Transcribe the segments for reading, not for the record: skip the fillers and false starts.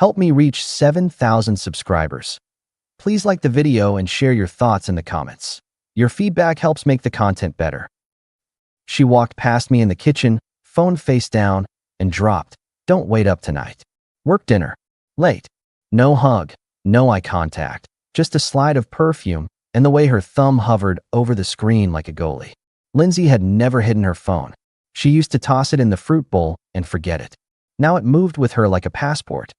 Help me reach 7,000 subscribers. Please like the video and share your thoughts in the comments. Your feedback helps make the content better. She walked past me in the kitchen, phone face down, and dropped. Don't wait up tonight. Work dinner. Late. No hug, no eye contact, just a slide of perfume and the way her thumb hovered over the screen like a goalie. Lindsay had never hidden her phone. She used to toss it in the fruit bowl and forget it. Now it moved with her like a passport.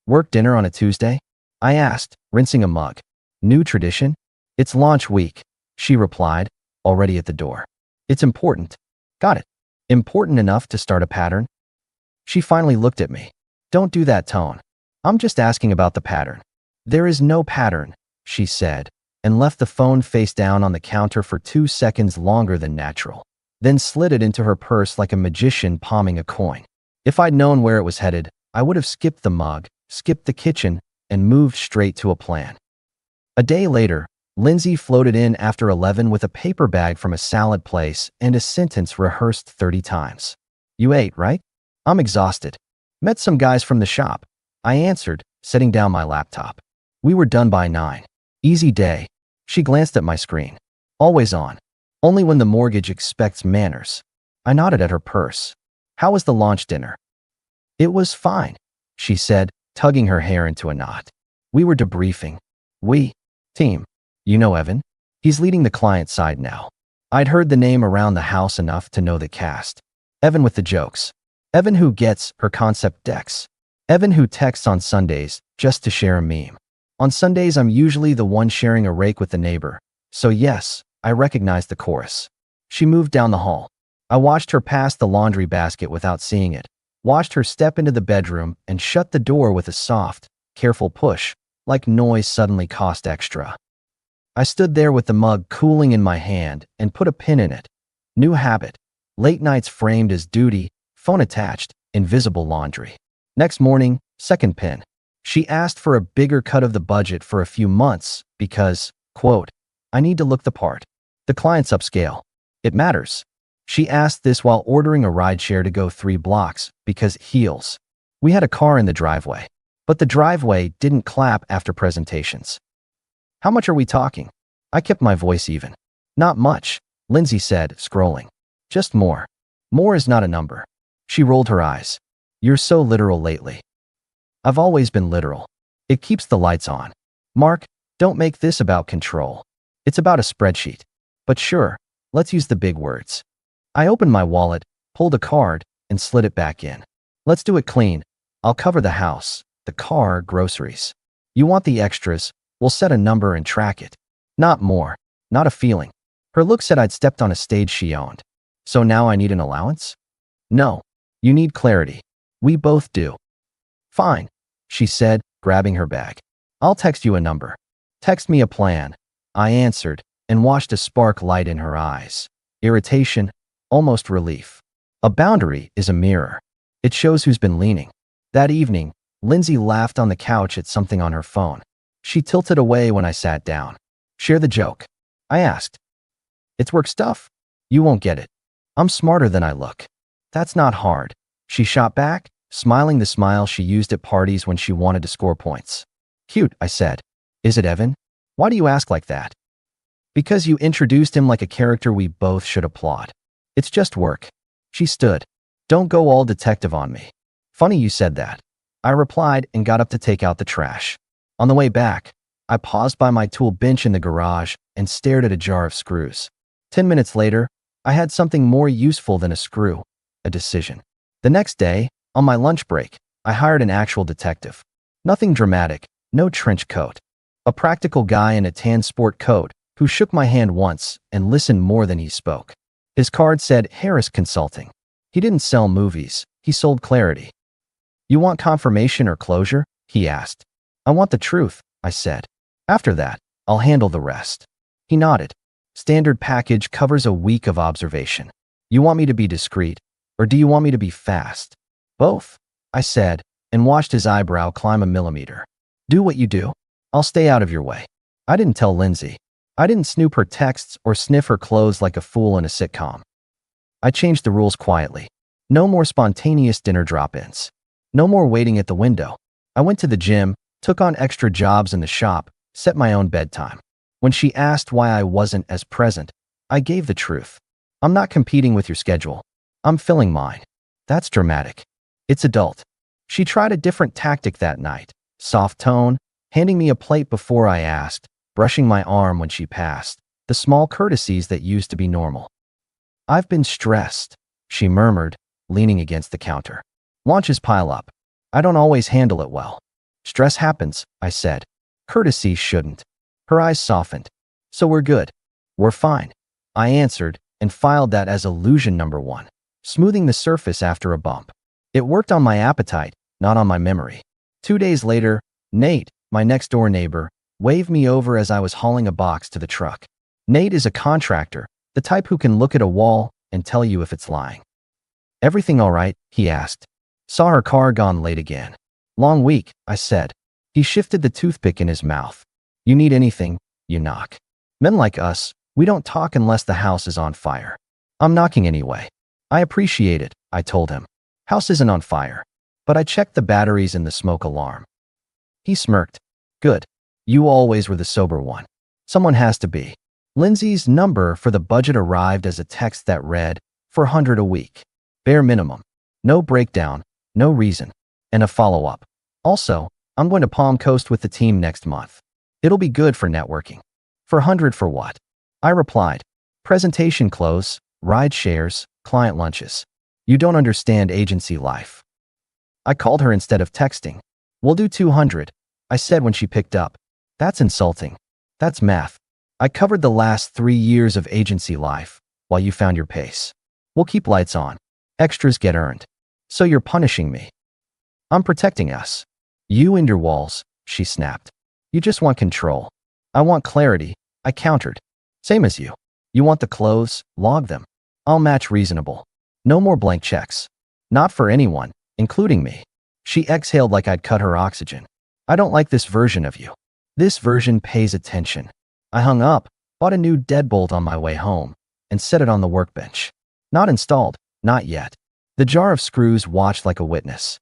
Work dinner on a Tuesday? I asked, rinsing a mug. New tradition? It's launch week, she replied, already at the door. It's important. Got it. Important enough to start a pattern? She finally looked at me. Don't do that tone. I'm just asking about the pattern. There is no pattern, she said, and left the phone face down on the counter for 2 seconds longer than natural, then slid it into her purse like a magician palming a coin. If I'd known where it was headed, I would have skipped the mug, skipped the kitchen, and moved straight to a plan. A day later, Lindsay floated in after 11 with a paper bag from a salad place and a sentence rehearsed 30 times. You ate, right? I'm exhausted. Met some guys from the shop. I answered, setting down my laptop. We were done by 9. Easy day. She glanced at my screen. Always on. Only when the mortgage expects manners. I nodded at her purse. How was the launch dinner? It was fine, she said, tugging her hair into a knot. We were debriefing. Team. You know Evan? He's leading the client side now. I'd heard the name around the house enough to know the cast. Evan with the jokes. Evan who gets her concept decks. Evan who texts on Sundays just to share a meme. On Sundays, I'm usually the one sharing a rake with the neighbor. So yes, I recognized the chorus. She moved down the hall. I watched her pass the laundry basket without seeing it. Watched her step into the bedroom and shut the door with a soft, careful push, like noise suddenly cost extra. I stood there with the mug cooling in my hand and put a pin in it. New habit. Late nights framed as duty, phone attached, invisible laundry. Next morning, second pin. She asked for a bigger cut of the budget for a few months because, quote, I need to look the part. The client's upscale. It matters. She asked this while ordering a rideshare to go 3 blocks because heels. We had a car in the driveway, but the driveway didn't clap after presentations. How much are we talking? I kept my voice even. Not much, Lindsay said, scrolling. Just more. More is not a number. She rolled her eyes. You're so literal lately. I've always been literal. It keeps the lights on. Mark, don't make this about control. It's about a spreadsheet. But sure, let's use the big words. I opened my wallet, pulled a card, and slid it back in. Let's do it clean. I'll cover the house, the car, groceries. You want the extras, we'll set a number and track it. Not more. Not a feeling. Her look said I'd stepped on a stage she owned. So now I need an allowance? No. You need clarity. We both do. Fine, she said, grabbing her bag. I'll text you a number. Text me a plan. I answered, and watched a spark light in her eyes. Irritation, almost relief. A boundary is a mirror. It shows who's been leaning. That evening, Lindsay laughed on the couch at something on her phone. She tilted away when I sat down. Share the joke. I asked. It's work stuff. You won't get it. I'm smarter than I look. That's not hard. She shot back, smiling the smile she used at parties when she wanted to score points. Cute, I said. Is it Evan? Why do you ask like that? Because you introduced him like a character we both should applaud. It's just work. She stood. Don't go all detective on me. Funny you said that. I replied and got up to take out the trash. On the way back, I paused by my tool bench in the garage and stared at a jar of screws. 10 minutes later, I had something more useful than a screw, a decision. The next day, on my lunch break, I hired an actual detective. Nothing dramatic, no trench coat. A practical guy in a tan sport coat who shook my hand once and listened more than he spoke. His card said Harris Consulting. He didn't sell movies, he sold clarity. You want confirmation or closure? He asked. I want the truth, I said. After that, I'll handle the rest. He nodded. Standard package covers a week of observation. You want me to be discreet, or do you want me to be fast? Both, I said, and watched his eyebrow climb a millimeter. Do what you do. I'll stay out of your way. I didn't tell Lindsay. I didn't snoop her texts or sniff her clothes like a fool in a sitcom. I changed the rules quietly. No more spontaneous dinner drop-ins. No more waiting at the window. I went to the gym, took on extra jobs in the shop, set my own bedtime. When she asked why I wasn't as present, I gave the truth. I'm not competing with your schedule. I'm filling mine. That's dramatic. It's adult. She tried a different tactic that night. Soft tone, handing me a plate before I asked, brushing my arm when she passed. The small courtesies that used to be normal. I've been stressed, she murmured, leaning against the counter. Launches pile up. I don't always handle it well. Stress happens, I said. Courtesy shouldn't. Her eyes softened. So we're good. We're fine. I answered and filed that as illusion number 1, smoothing the surface after a bump. It worked on my appetite, not on my memory. 2 days later, Nate, my next-door neighbor, waved me over as I was hauling a box to the truck. Nate is a contractor, the type who can look at a wall and tell you if it's lying. Everything all right? He asked. Saw her car gone late again. Long week, I said. He shifted the toothpick in his mouth. You need anything, you knock. Men like us, we don't talk unless the house is on fire. I'm knocking anyway. I appreciate it, I told him. House isn't on fire. But I checked the batteries in the smoke alarm. He smirked. Good. You always were the sober one. Someone has to be. Lindsay's number for the budget arrived as a text that read, $400 a week. Bare minimum. No breakdown, no reason. And a follow-up. Also, I'm going to Palm Coast with the team next month. It'll be good for networking. $400 for what? I replied. Presentation clothes, ride shares, client lunches. You don't understand agency life. I called her instead of texting. We'll do $200, I said when she picked up. That's insulting. That's math. I covered the last 3 years of agency life while you found your pace. We'll keep lights on. Extras get earned. So you're punishing me. I'm protecting us. You and your walls, she snapped. You just want control. I want clarity, I countered. Same as you. You want the clothes, log them. I'll match reasonable. No more blank checks. Not for anyone, including me. She exhaled like I'd cut her oxygen. I don't like this version of you. This version pays attention. I hung up, bought a new deadbolt on my way home, and set it on the workbench. Not installed, not yet. The jar of screws watched like a witness.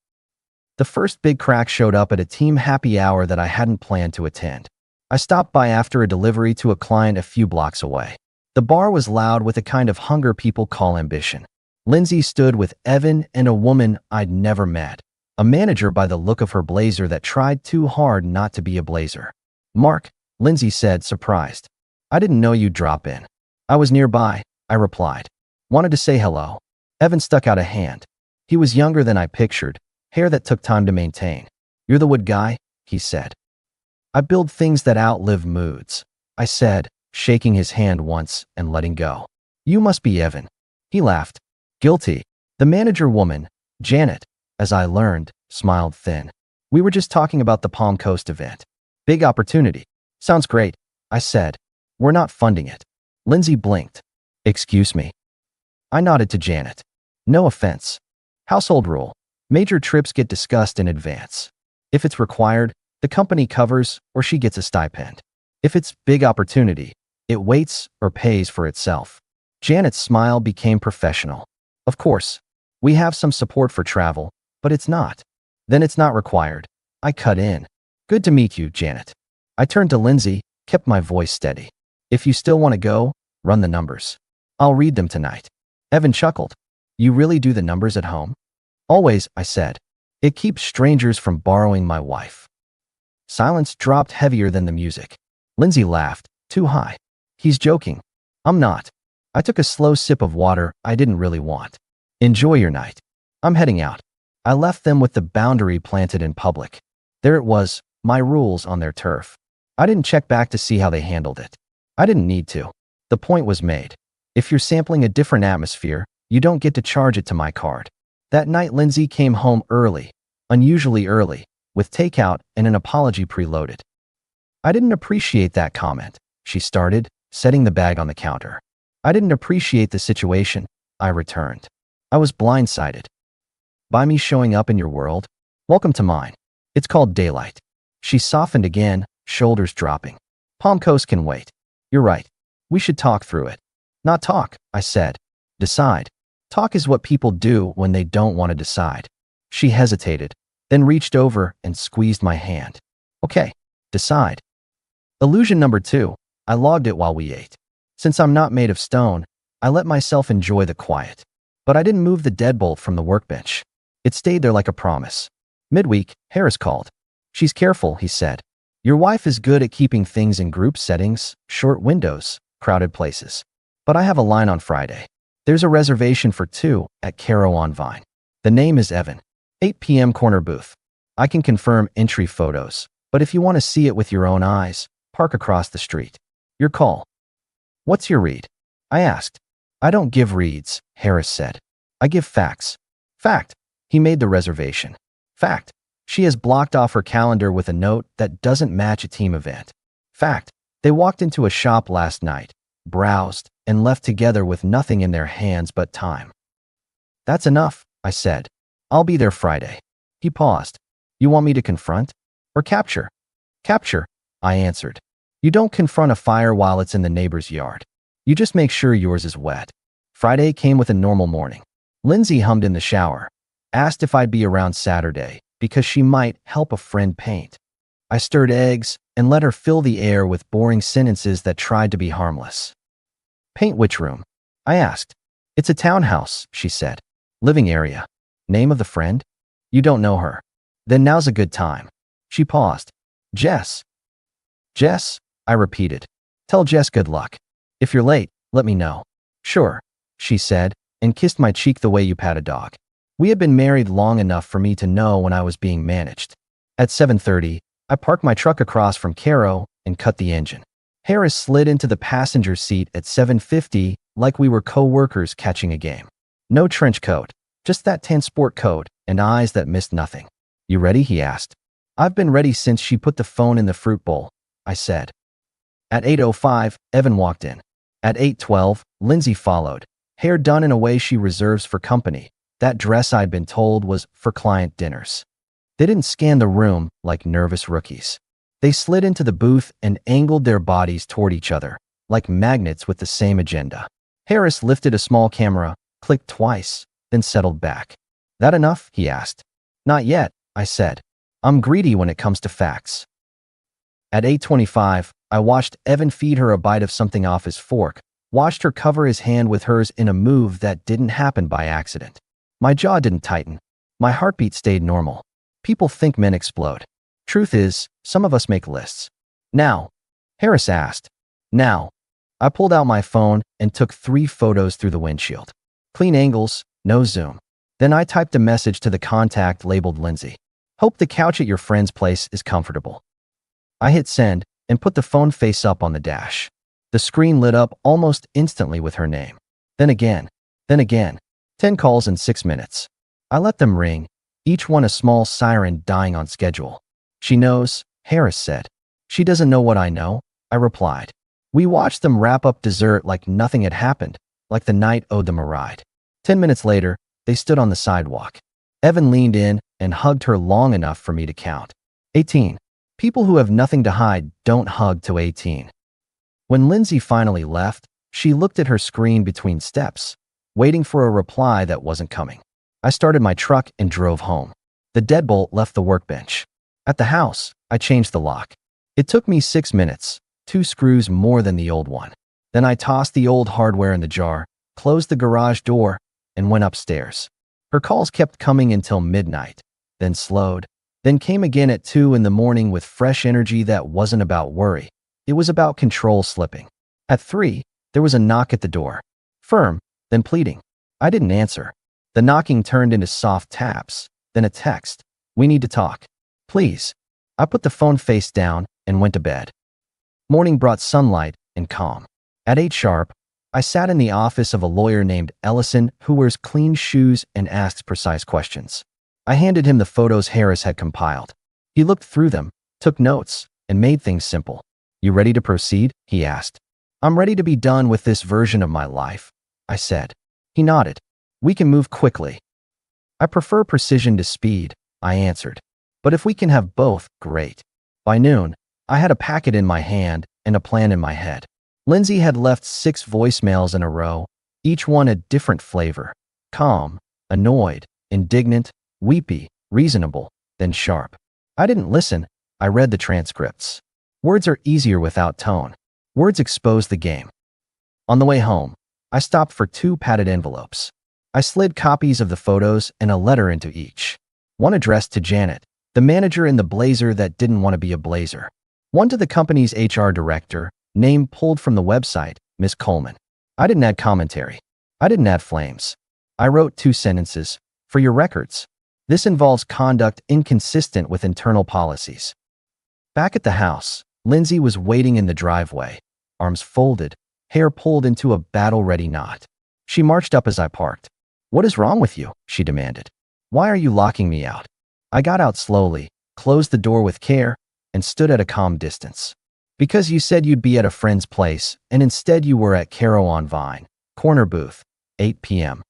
The first big crack showed up at a team happy hour that I hadn't planned to attend. I stopped by after a delivery to a client a few blocks away. The bar was loud with the kind of hunger people call ambition. Lindsay stood with Evan and a woman I'd never met, a manager by the look of her blazer that tried too hard not to be a blazer. Mark, Lindsay said, surprised. I didn't know you'd drop in. I was nearby, I replied. Wanted to say hello. Evan stuck out a hand. He was younger than I pictured, hair that took time to maintain. You're the wood guy, he said. I build things that outlive moods, I said, shaking his hand once and letting go. You must be Evan. He laughed. Guilty. The manager woman, Janet, as I learned, smiled thin. We were just talking about the Palm Coast event. Big opportunity. Sounds great, I said. We're not funding it. Lindsay blinked. Excuse me. I nodded to Janet. No offense. Household rule. Major trips get discussed in advance. If it's required, the company covers or she gets a stipend. If it's big opportunity, it waits or pays for itself. Janet's smile became professional. Of course, we have some support for travel, but it's not. Then it's not required. I cut in. Good to meet you, Janet. I turned to Lindsay, kept my voice steady. If you still want to go, run the numbers. I'll read them tonight. Evan chuckled. You really do the numbers at home? Always, I said. It keeps strangers from borrowing my wife. Silence dropped heavier than the music. Lindsay laughed, too high. He's joking. I'm not. I took a slow sip of water I didn't really want. Enjoy your night. I'm heading out. I left them with the boundary planted in public. There it was, my rules on their turf. I didn't check back to see how they handled it. I didn't need to. The point was made. If you're sampling a different atmosphere, you don't get to charge it to my card. That night Lindsay came home early, unusually early, with takeout and an apology preloaded. I didn't appreciate that comment, she started, setting the bag on the counter. I didn't appreciate the situation, I returned. I was blindsided. By me showing up in your world? Welcome to mine. It's called daylight. She softened again, shoulders dropping. Palm Coast can wait. You're right. We should talk through it. Not talk, I said. Decide. Talk is what people do when they don't want to decide. She hesitated. then reached over and squeezed my hand. Okay, decide. Illusion number 2. I logged it while we ate. Since I'm not made of stone, I let myself enjoy the quiet. But I didn't move the deadbolt from the workbench. It stayed there like a promise. Midweek, Harris called. She's careful, he said. Your wife is good at keeping things in group settings, short windows, crowded places. But I have a line on Friday. There's a reservation for 2 at Caro on Vine. The name is Evan. 8 p.m. corner booth. I can confirm entry photos, but if you want to see it with your own eyes, park across the street. Your call. What's your read? I asked. I don't give reads, Harris said. I give facts. Fact. He made the reservation. Fact. She has blocked off her calendar with a note that doesn't match a team event. Fact. They walked into a shop last night, browsed, and left together with nothing in their hands but time. That's enough, I said. I'll be there Friday. He paused. You want me to confront? Or capture? Capture, I answered. You don't confront a fire while it's in the neighbor's yard. You just make sure yours is wet. Friday came with a normal morning. Lindsay hummed in the shower, asked if I'd be around Saturday because she might help a friend paint. I stirred eggs and let her fill the air with boring sentences that tried to be harmless. Paint which room? I asked. It's a townhouse, she said. Living area. Name of the friend? You don't know her. Then now's a good time. She paused. Jess. Jess, I repeated. Tell Jess good luck. If you're late, let me know. Sure, she said, and kissed my cheek the way you pat a dog. We had been married long enough for me to know when I was being managed. At 7:30, I parked my truck across from Caro and cut the engine. Harris slid into the passenger seat at 7:50 like we were co-workers catching a game. No trench coat, just that tan sport coat and eyes that missed nothing. You ready? He asked. I've been ready since she put the phone in the fruit bowl, I said. At 8:05, Evan walked in. At 8:12, Lindsay followed, hair done in a way she reserves for company. That dress I'd been told was for client dinners. They didn't scan the room like nervous rookies. They slid into the booth and angled their bodies toward each other, like magnets with the same agenda. Harris lifted a small camera, clicked twice, then settled back. That enough? He asked. Not yet, I said. I'm greedy when it comes to facts. At 8:25, I watched Evan feed her a bite of something off his fork, watched her cover his hand with hers in a move that didn't happen by accident. My jaw didn't tighten. My heartbeat stayed normal. People think men explode. Truth is, some of us make lists. Now, Harris asked. Now. I pulled out my phone and took 3 photos through the windshield. Clean angles, no zoom. Then I typed a message to the contact labeled Lindsay. Hope the couch at your friend's place is comfortable. I hit send and put the phone face up on the dash. The screen lit up almost instantly with her name. Then again. 10 calls in 6 minutes. I let them ring, each one a small siren dying on schedule. She knows, Harris said. She doesn't know what I know, I replied. We watched them wrap up dessert like nothing had happened, like the night owed them a ride. 10 minutes later, they stood on the sidewalk. Evan leaned in and hugged her long enough for me to count. 18. People who have nothing to hide don't hug to 18. When Lindsay finally left, she looked at her screen between steps, waiting for a reply that wasn't coming. I started my truck and drove home. The deadbolt left the workbench. At the house, I changed the lock. It took me 6 minutes, 2 screws more than the old one. Then I tossed the old hardware in the jar, closed the garage door, and went upstairs. Her calls kept coming until midnight, then slowed, then came again at 2 in the morning with fresh energy that wasn't about worry. It was about control slipping. At 3, there was a knock at the door. Firm, then pleading. I didn't answer. The knocking turned into soft taps, then a text. We need to talk. Please. I put the phone face down and went to bed. Morning brought sunlight and calm. At 8 sharp, I sat in the office of a lawyer named Ellison who wears clean shoes and asks precise questions. I handed him the photos Harris had compiled. He looked through them, took notes, and made things simple. You ready to proceed? He asked. I'm ready to be done with this version of my life, I said. He nodded. We can move quickly. I prefer precision to speed, I answered. But if we can have both, great. By noon, I had a packet in my hand and a plan in my head. Lindsay had left 6 voicemails in a row, each one a different flavor. Calm, annoyed, indignant, weepy, reasonable. then sharp. I didn't listen. I read the transcripts. Words are easier without tone. Words expose the game. On the way home, I stopped for 2 padded envelopes. I slid copies of the photos and a letter into each. One addressed to Janet, the manager in the blazer that didn't want to be a blazer. One to the company's HR director, name pulled from the website, Miss Coleman. I didn't add commentary. I didn't add flames. I wrote 2 sentences. For your records. This involves conduct inconsistent with internal policies. Back at the house, Lindsay was waiting in the driveway, arms folded, hair pulled into a battle-ready knot. She marched up as I parked. "What is wrong with you?" she demanded. "Why are you locking me out?" I got out slowly, closed the door with care, and stood at a calm distance. "Because you said you'd be at a friend's place, and instead you were at Caro on Vine, corner booth, 8 p.m.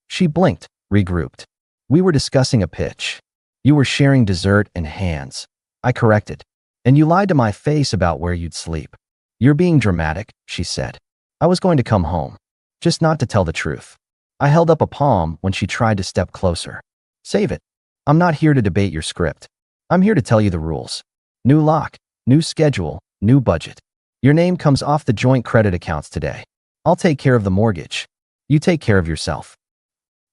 She blinked, regrouped. "We were discussing a pitch. You were sharing dessert and hands." I corrected. "And you lied to my face about where you'd sleep." "You're being dramatic," she said. "I was going to come home. Just not to tell the truth." I held up a palm when she tried to step closer. "Save it. I'm not here to debate your script. I'm here to tell you the rules. New lock, new schedule, new budget. Your name comes off the joint credit accounts today. I'll take care of the mortgage. You take care of yourself."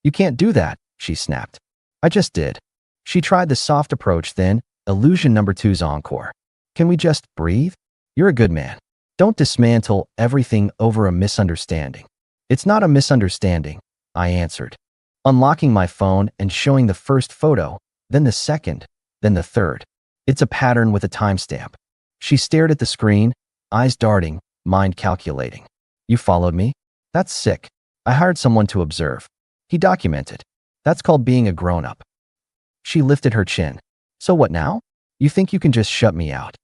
"You can't do that," she snapped. I just did. She tried the soft approach then, illusion number 2's encore. "Can we just breathe? You're a good man. Don't dismantle everything over a misunderstanding." "It's not a misunderstanding," I answered, unlocking my phone and showing the first photo, then the second, then the third. "It's a pattern with a timestamp." She stared at the screen, eyes darting, mind calculating. "You followed me? That's sick. I hired someone to observe. He documented. That's called being a grown-up." She lifted her chin. "So what now? You think you can just shut me out?"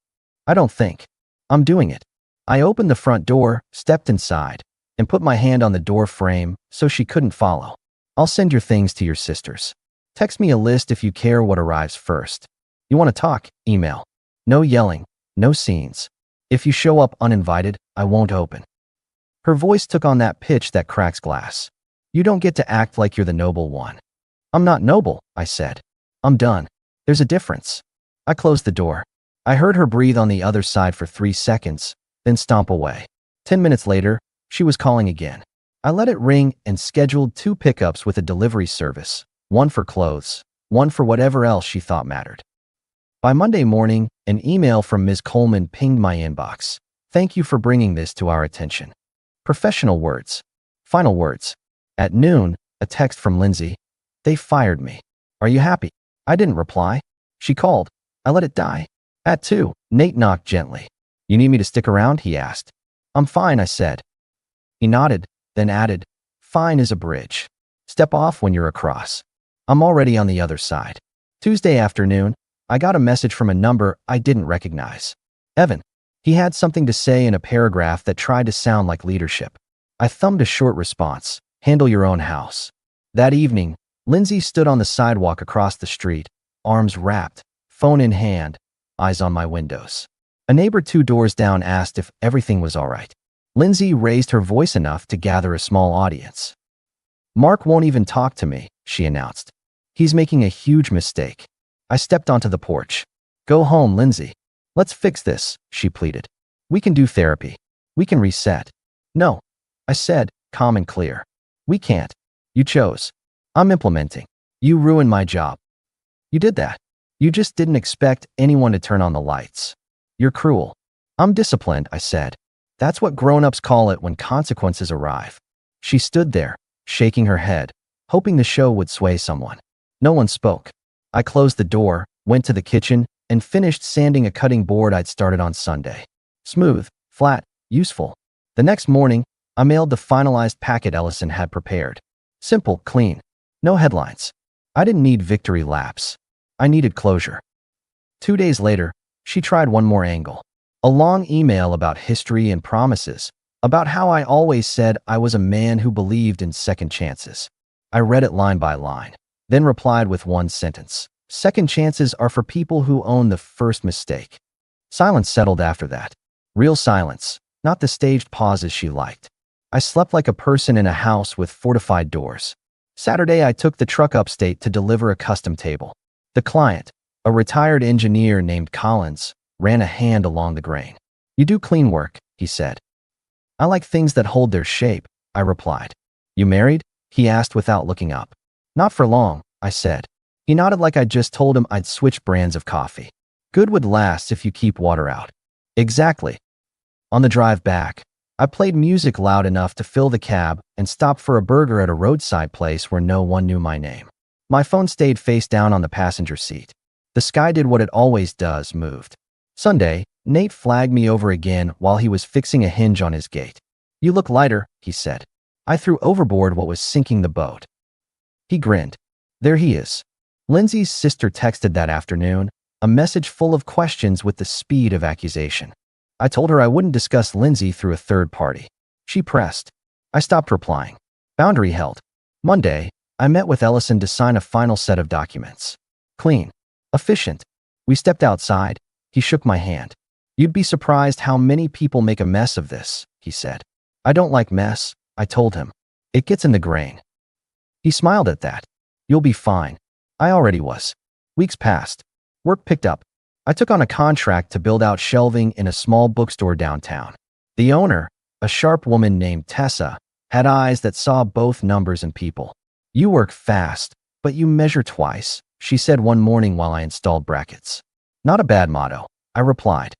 "I don't think. I'm doing it." I opened the front door, stepped inside, and put my hand on the door frame so she couldn't follow. "I'll send your things to your sisters. Text me a list if you care what arrives first. You want to talk? Email. No yelling, no scenes. If you show up uninvited, I won't open." Her voice took on that pitch that cracks glass. "You don't get to act like you're the noble one." "I'm not noble," I said. "I'm done. There's a difference." I closed the door. I heard her breathe on the other side for 3 seconds, then stomp away. 10 minutes later, she was calling again. I let it ring and scheduled 2 pickups with a delivery service, one for clothes, one for whatever else she thought mattered. By Monday morning, an email from Ms. Coleman pinged my inbox. "Thank you for bringing this to our attention." Professional words. Final words. At noon, a text from Lindsay. "They fired me. Are you happy?" I didn't reply. She called. I let it die. At 2, Nate knocked gently. "You need me to stick around?" he asked. "I'm fine," I said. He nodded, then added, "Fine is a bridge. Step off when you're across. I'm already on the other side." Tuesday afternoon, I got a message from a number I didn't recognize. Evan. He had something to say in a paragraph that tried to sound like leadership. I thumbed a short response. "Handle your own house." That evening, Lindsay stood on the sidewalk across the street, arms wrapped, phone in hand, eyes on my windows. A neighbor 2 doors down asked if everything was all right. Lindsay raised her voice enough to gather a small audience. "Mark won't even talk to me," she announced. "He's making a huge mistake." I stepped onto the porch. "Go home, Lindsay. Let's fix this," she pleaded. "We can do therapy. We can reset." "No," I said, calm and clear. "We can't. You chose. I'm implementing. You ruined my job." "You did that. You just didn't expect anyone to turn on the lights. You're cruel." "I'm disciplined," I said. "That's what grown-ups call it when consequences arrive." She stood there, shaking her head, hoping the show would sway someone. No one spoke. I closed the door, went to the kitchen, and finished sanding a cutting board I'd started on Sunday. Smooth, flat, useful. The next morning, I mailed the finalized packet Ellison had prepared. Simple, clean. No headlines. I didn't need victory laps. I needed closure. 2 days later, she tried one more angle. A long email about history and promises, about how I always said I was a man who believed in second chances. I read it line by line, then replied with one sentence. "Second chances are for people who own the first mistake." Silence settled after that. Real silence, not the staged pauses she liked. I slept like a person in a house with fortified doors. Saturday, I took the truck upstate to deliver a custom table. The client, A retired engineer named Collins ran a hand along the grain. You do clean work, he said. I like things that hold their shape, I replied. You married? He asked without looking up. Not for long, I said. He nodded like I'd just told him I'd switch brands of coffee. Good would last if you keep water out. Exactly. On the drive back, I played music loud enough to fill the cab and stopped for a burger at a roadside place where no one knew my name. My phone stayed face down on the passenger seat. The sky did what it always does, moved. Sunday, Nate flagged me over again while he was fixing a hinge on his gate. You look lighter, he said. I threw overboard what was sinking the boat. He grinned. There he is. Lindsay's sister texted that afternoon, a message full of questions with the speed of accusation. I told her I wouldn't discuss Lindsay through a third party. She pressed. I stopped replying. Boundary held. Monday, I met with Ellison to sign a final set of documents. Clean. Efficient. We stepped outside. He shook my hand. You'd be surprised how many people make a mess of this, he said. I don't like mess, I told him. It gets in the grain. He smiled at that. You'll be fine. I already was. Weeks passed. Work picked up. I took on a contract to build out shelving in a small bookstore downtown. The owner, a sharp woman named Tessa, had eyes that saw both numbers and people. You work fast, but you measure twice, she said one morning while I installed brackets. Not a bad motto, I replied.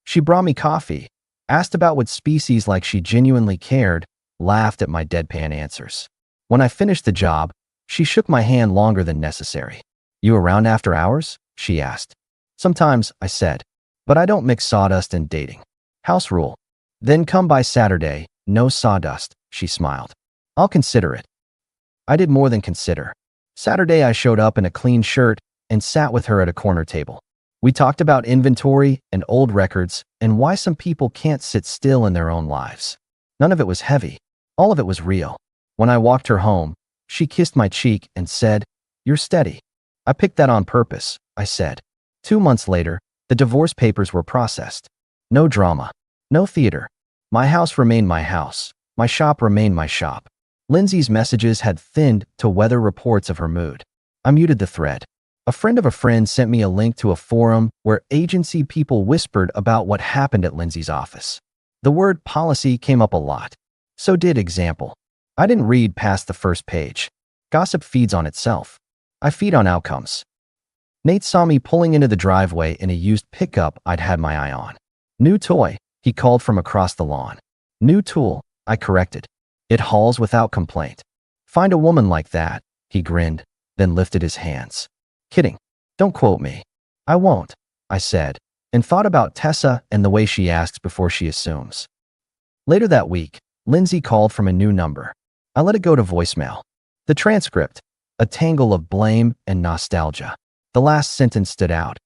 She brought me coffee, asked about what species like she genuinely cared, laughed at my deadpan answers. When I finished the job, she shook my hand longer than necessary. You around after hours? She asked. Sometimes, I said, but I don't mix sawdust and dating. House rule. Then come by Saturday, no sawdust, she smiled. I'll consider it. I did more than consider. Saturday I showed up in a clean shirt and sat with her at a corner table. We talked about inventory and old records and why some people can't sit still in their own lives. None of it was heavy. All of it was real. When I walked her home, she kissed my cheek and said, You're steady. I picked that on purpose, I said. 2 months later, the divorce papers were processed. No drama. No theater. My house remained my house. My shop remained my shop. Lindsay's messages had thinned to weather reports of her mood. I muted the thread. A friend of a friend sent me a link to a forum where agency people whispered about what happened at Lindsay's office. The word policy came up a lot. So did example. I didn't read past the first page. Gossip feeds on itself. I feed on outcomes. Nate saw me pulling into the driveway in a used pickup I'd had my eye on. New toy, he called from across the lawn. New tool, I corrected. It hauls without complaint. Find a woman like that, he grinned, then lifted his hands. Kidding. Don't quote me. I won't, I said, and thought about Tessa and the way she asks before she assumes. Later that week, Lindsay called from a new number. I let it go to voicemail. The transcript, a tangle of blame and nostalgia. The last sentence stood out.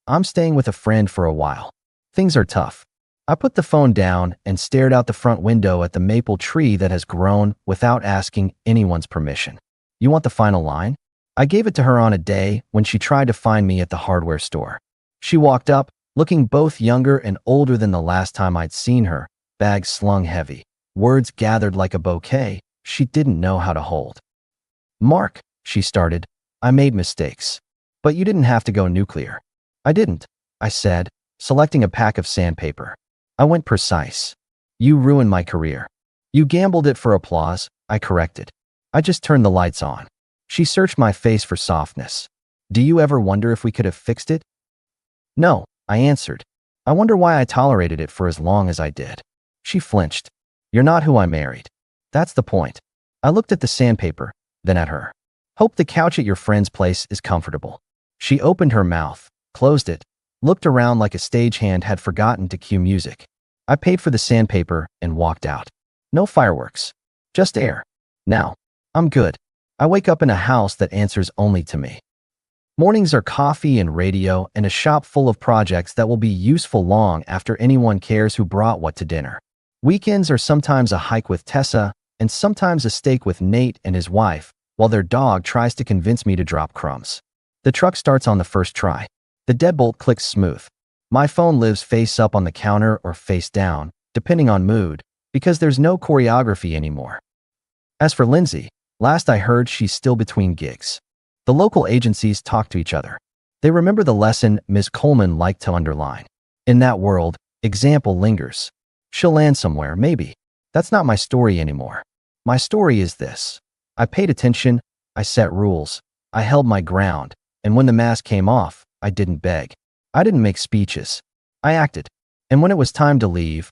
I'm staying with a friend for a while. Things are tough. I put the phone down and stared out the front window at the maple tree that has grown without asking anyone's permission. You want the final line? I gave it to her on a day when she tried to find me at the hardware store. She walked up, looking both younger and older than the last time I'd seen her, bags slung heavy, words gathered like a bouquet she didn't know how to hold. Mark, she started, I made mistakes. But you didn't have to go nuclear. I didn't, I said, selecting a pack of sandpaper. I went precise. You ruined my career. You gambled it for applause, I corrected. I just turned the lights on. She searched my face for softness. Do you ever wonder if we could have fixed it? No, I answered. I wonder why I tolerated it for as long as I did. She flinched. You're not who I married. That's the point. I looked at the sandpaper, then at her. Hope the couch at your friend's place is comfortable. She opened her mouth, closed it, looked around like a stagehand had forgotten to cue music. I paid for the sandpaper and walked out. No fireworks. Just air. Now, I'm good. I wake up in a house that answers only to me. Mornings are coffee and radio and a shop full of projects that will be useful long after anyone cares who brought what to dinner. Weekends are sometimes a hike with Tessa and sometimes a steak with Nate and his wife, while their dog tries to convince me to drop crumbs. The truck starts on the first try. The deadbolt clicks smooth. My phone lives face up on the counter or face down, depending on mood, because there's no choreography anymore. As for Lindsay, last I heard she's still between gigs. The local agencies talk to each other. They remember the lesson Ms. Coleman liked to underline. In that world, example lingers. She'll land somewhere, maybe. That's not my story anymore. My story is this. I paid attention, I set rules, I held my ground, and when the mask came off, I didn't beg. I didn't make speeches. I acted. And when it was time to leave,